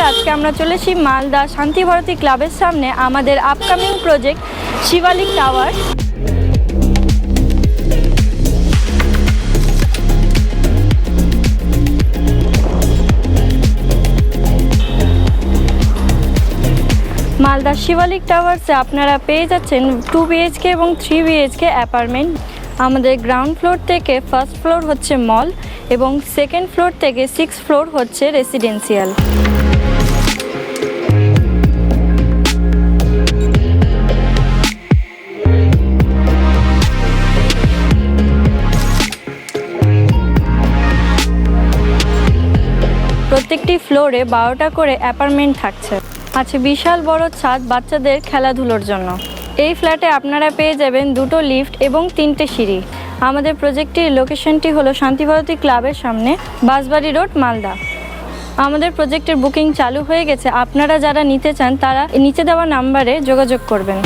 আজকে আমরা চলেছি মালদা শান্তি ভারতী ক্লাবের সামনে আমাদের upcoming project Shivalik tower. Malda Shivalik টাওয়ার্সে আপনারা পেয়ে যাচ্ছেন 2 BHK এবং 3 BHK অ্যাপার্টমেন্ট। আমাদের গ্রাউন্ড ফ্লোর থেকে ফার্স্ট ফ্লোর হচ্ছে মল এবং সেকেন্ড ফ্লোর থেকে 6th ফ্লোর হচ্ছে রেসিডেন্সিয়াল। প্রত্যেকটি ফ্লোরে 12টা করে অ্যাপার্টমেন্ট থাকছে। আছে বিশাল বড় ছাদ বাচ্চাদের খেলাধুলোর জন্য। এই ফ্ল্যাটে আপনারা পেয়ে যাবেন 2টো লিফট এবং 3টে সিঁড়ি। আমাদের প্রজেক্টটির লোকেশনটি হলো শান্তি ভারতী ক্লাবের সামনে, বাঁশবাড়ি রোড, মালদা। আমাদের প্রজেক্টের বুকিং চালু হয়ে গেছে। আপনারা যারা নিতে চান তারা নিচে দেওয়া নাম্বারে যোগাযোগ করবেন।